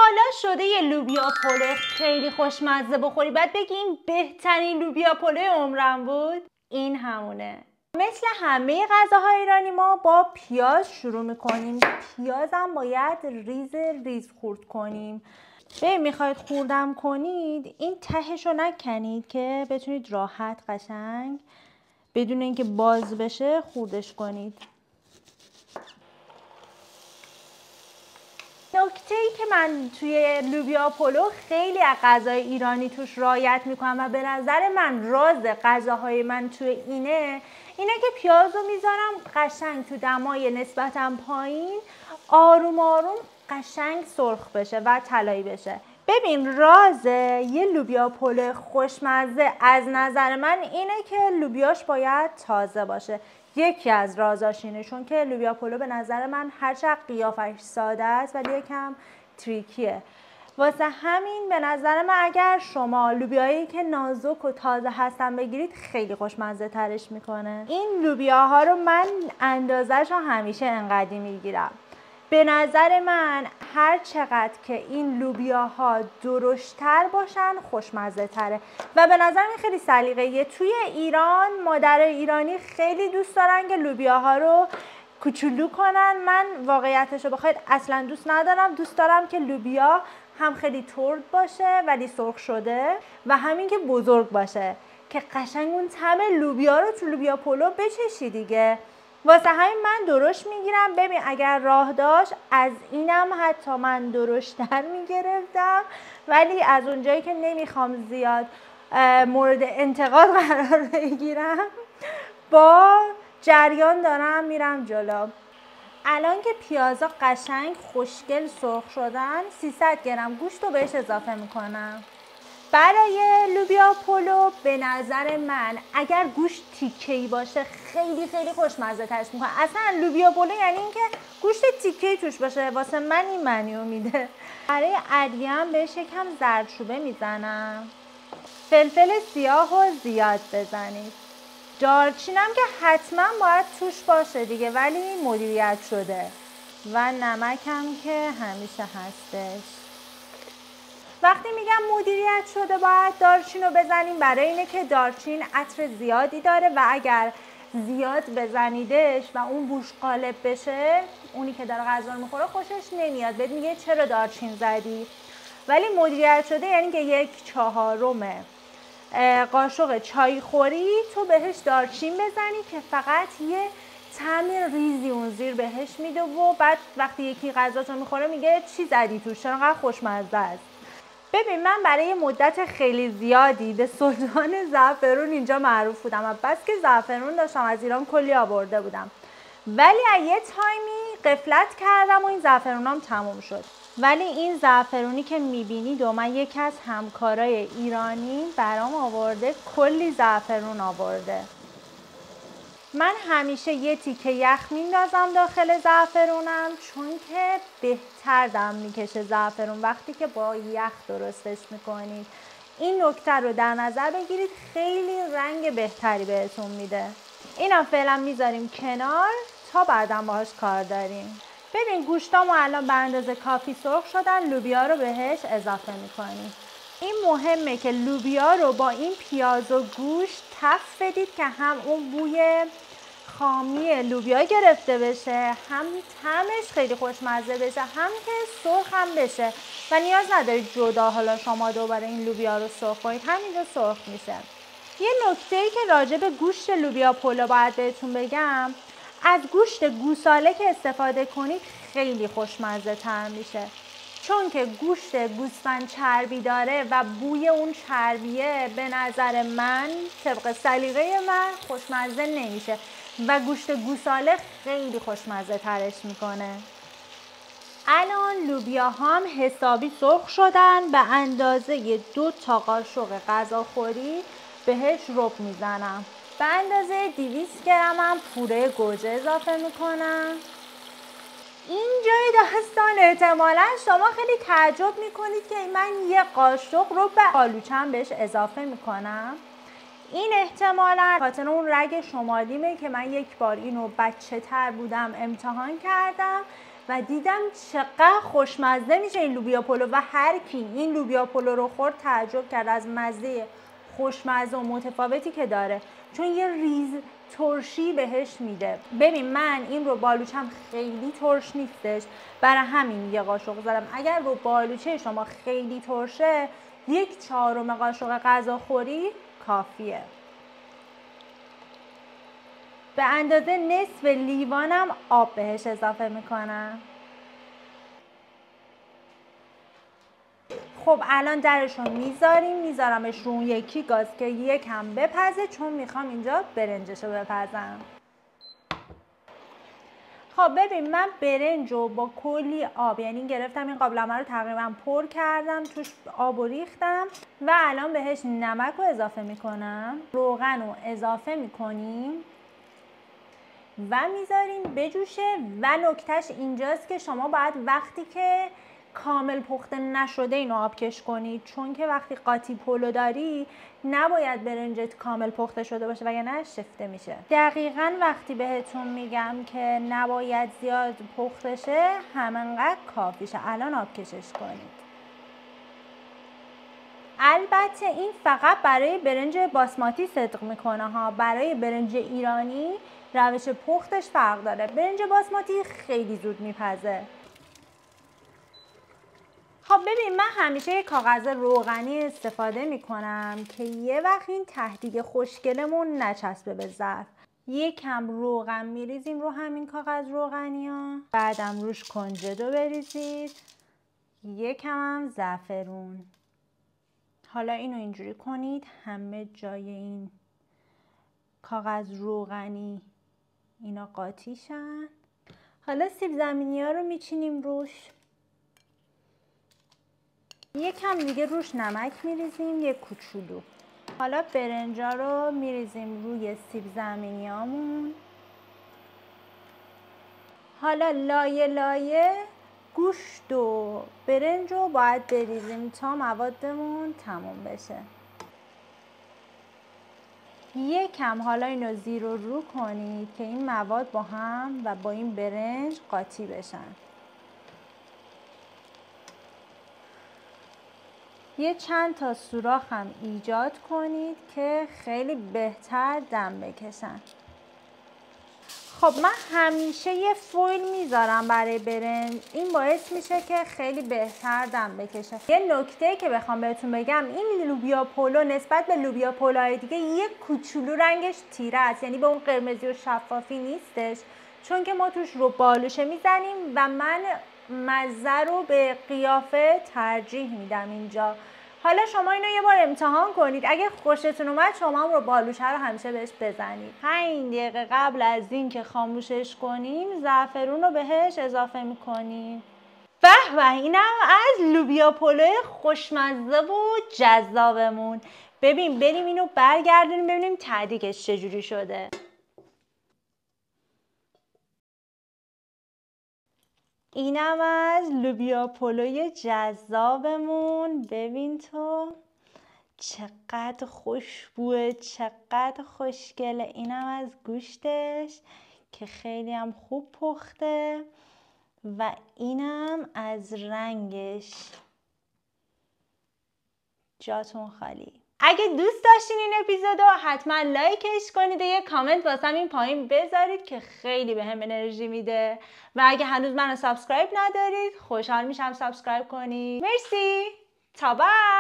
حالا شده یه لوبیا پلو خیلی خوشمزه بخوری بعد بگی این بهترین لوبیا پلوی عمرم بود؟ این همونه. مثل همه غذاهای ایرانی ما با پیاز شروع میکنیم. پیازم باید ریز ریز خورد کنیم. میخواید خوردم کنید این تهشو نکنید که بتونید راحت قشنگ بدون اینکه باز بشه خوردش کنید. نکته‌ای که من توی لوبیا پلو خیلی از غذای ایرانی توش رعایت میکنم و به نظر من راز غذاهای من توی اینه که پیاز رو میذارم قشنگ تو دمای نسبتاً پایین آروم آروم قشنگ سرخ بشه و طلایی بشه. ببین راز یه لوبیا پلو خوشمزه از نظر من اینه که لوبیاش باید تازه باشه. یکی از رازاش اینه، چون که لوبیا پلو به نظر من هرچند قیافش ساده است ولی یکم تریکیه. واسه همین به نظر من اگر شما لوبیایی که نازک و تازه هستن بگیرید خیلی خوشمزه ترش میکنه. این لوبیاها رو من اندازش رو همیشه انقدی میگیرم. به نظر من هر چقدر که این لوبیاها درشتر باشن خوشمزه تره و به نظر من خیلی سلیقه‌ایه. توی ایران مادر ایرانی خیلی دوست دارن که لوبیاها رو کوچولو کنن. من واقعیتش رو بخواید اصلا دوست ندارم. دوست دارم که لوبیا هم خیلی ترد باشه ولی سرخ شده و همین که بزرگ باشه که قشنگ اون طعم لوبیا رو تو لوبیا پلو بچشی دیگه. واسه همین من درشت میگیرم. ببین اگر راه داشت از اینم حتی من درشت‌تر میگرفتم ولی از اونجایی که نمیخوام زیاد مورد انتقاد قرار بگیرم با جریان دارم میرم جلو. الان که پیازا قشنگ خوشگل سرخ شدن 300 گرم گوشت رو بهش اضافه میکنم. برای لوبیا پلو به نظر من اگر گوشت تیکه‌ای باشه خیلی خیلی خوشمزه ترش میکنه. اصلا لوبیا پلو یعنی اینکه گوشت تیکه‌ای توش باشه. واسه من این معنیو میده. برای ادویه‌ام بهش یکم زردچوبه میزنم. فلفل سیاه رو زیاد بزنید. دارچینم که حتما باید توش باشه دیگه ولی مدیریت شده و نمکم که همیشه هستش. وقتی میگم مدیریت شده باید دارچین رو بزنیم برای اینه که دارچین عطر زیادی داره و اگر زیاد بزنیدش و اون بوش قالب بشه اونی که داره غذا رو میخوره خوشش نمیاد. بهت میگه چرا دارچین زدی. ولی مدیریت شده یعنی که 1/4 قاشق چای خوری تو بهش دارچین بزنی که فقط یه طعم ریزی اون زیر بهش میده و بعد وقتی یکی غذاتو میخوره میگه چی زدی توش چرا انقدر خوشمزه است. ببین من برای مدت خیلی زیادی به سلطان زعفرون اینجا معروف بودم. بس که زعفرون داشتم از ایران کلی آورده بودم ولی از یه تایمی غفلت کردم و این زعفرونام تموم شد. ولی این زعفرونی که میبینید و من یکی از همکارای ایرانی برام آورده کلی زعفرون آورده. من همیشه یه تیکه یخ میندازم داخل زعفرونم چون که بهتر دم میکشه زعفرون وقتی که با یخ درستش میکنید. این نکته رو در نظر بگیرید خیلی رنگ بهتری بهتون میده. اینم فعلا میذاریم کنار تا بعدا باهاش کار داریم. ببین گوشتامو الان به اندازه کافی سرخ شدن. لوبیا رو بهش اضافه میکنیم. این مهمه که لوبیا رو با این پیاز و گوشت تفت بدید که هم اون بوی خامی لوبیا گرفته بشه هم طعمش خیلی خوشمزه بشه هم که سرخ هم بشه و نیاز ندارید جدا حالا شما دوباره این لوبیا رو سرخ کنید همینجا سرخ میشه. یه نکته‌ای که راجع به گوشت لوبیا پلو باید بهتون بگم از گوشت گوساله که استفاده کنید خیلی خوشمزه تر میشه چون که گوشت گوسفند چربی داره و بوی اون چربیه به نظر من طبق سلیقه من خوشمزه نمیشه و گوشت گوساله خیلی خوشمزه ترش میکنه. الان لوبیا هم حسابی سرخ شدن. به اندازه 2 قاشق غذاخوری بهش رب میزنم. به اندازه 200 گرم هم پوره گوجه اضافه میکنم. اینجای داستان احتمالا شما خیلی تعجب میکنید که من 1 قاشق رو به آلوچم بهش اضافه میکنم. این احتمالا خاطر اون رگ شمالیمه که من یک بار اینو بچه تر بودم امتحان کردم و دیدم چقدر خوشمزه میشه این لوبیا پلو و هر کی این لوبیا پلو رو خورد تعجب کرد از مزه خوشمزه و متفاوتی که داره، چون یه ریز ترشی بهش میده. ببین من این رو بالوچم خیلی ترش نیستش، برای همین یه قاشق زدم. اگر رو بالوچه شما خیلی ترشه 1/4 قاشق غذاخوری کافیه. به اندازه نصف لیوانم آب بهش اضافه میکنم. خب الان درش رو میذارمش رو یکی گاز که یکم بپزه، چون میخوام اینجا برنجش رو بپزم. خب ببین من برنج رو با کلی آب، یعنی گرفتم این قابلمه رو تقریبا پر کردم، توش آب رو ریختم و الان بهش نمک رو اضافه میکنم، روغن رو اضافه میکنیم و میذاریم بجوشه. و نکتهش اینجاست که شما باید وقتی که کامل پخته نشده اینو آبکش کنید، چون که وقتی قاطی پلو داری نباید برنجت کامل پخته شده باشه وگرنه شفته میشه. دقیقاً وقتی بهتون میگم که نباید زیاد پخته شه همینقدر کافیشه. الان آبکشش کنید. البته این فقط برای برنج باسماتی صدق میکنه ها، برای برنج ایرانی روش پختش فرق داره. برنج باسماتی خیلی زود میپزه. خب ببین من همیشه یک کاغذ روغنی استفاده میکنم که یه وقت این ته‌دیگ خوشگلمون نچسبه به ظرف. یکم روغن میریزیم رو همین کاغذ روغنی ها، بعدم روش کنجدو بریزید، یکم هم زعفرون. حالا اینو اینجوری کنید همه جای این کاغذ روغنی اینا قاطی شن. حالا سیب زمینی ها رو میچینیم روش، یکم دیگه روش نمک میریزیم یک کوچولو. حالا برنجا رو میریزیم روی سیب زمینیامون. حالا لایه لایه گوشت و برنج رو باید بریزیم تا موادمون تموم بشه. یکم حالا اینو زیر و رو کنید که این مواد با هم و با این برنج قاطی بشن. یه چند تا سوراخ هم ایجاد کنید که خیلی بهتر دم بکشن. خب من همیشه یه فویل میذارم برای برنج، این باعث میشه که خیلی بهتر دم بکشه. یه نکته که بخوام بهتون بگم، این لوبیا پلو نسبت به لوبیا پلوهای دیگه یه کوچولو رنگش تیره است، یعنی به اون قرمزی و شفافی نیستش، چون که ما توش رو بالوشه میزنیم و من مزه رو به قیافه ترجیح میدم اینجا. حالا شما اینو یه بار امتحان کنید، اگه خوشتون اومد شما هم رو بالوشه رو همیشه بهش بزنید. 5 دقیقه قبل از این که خاموشش کنیم زعفرون رو بهش اضافه میکنیم. به به، اینم از لوبیا پلو خوشمزه و جذابمون. ببین بریم اینو برگردونیم ببینیم ته‌دیگش چجوری شده. اینم از لوبیا پلوی جذابمون. ببین تو چقدر خوشبوه، چقدر خوشگله. اینم از گوشتش که خیلی هم خوب پخته و اینم از رنگش. جاتون خالی. اگه دوست داشتین این اپیزودو حتما لایکش کنید و یه کامنت واسم این پایین بذارید که خیلی بهم انرژی میده. و اگه هنوز منو سابسکرایب ندارید خوشحال میشم سابسکرایب کنید. مرسی، تا بعد.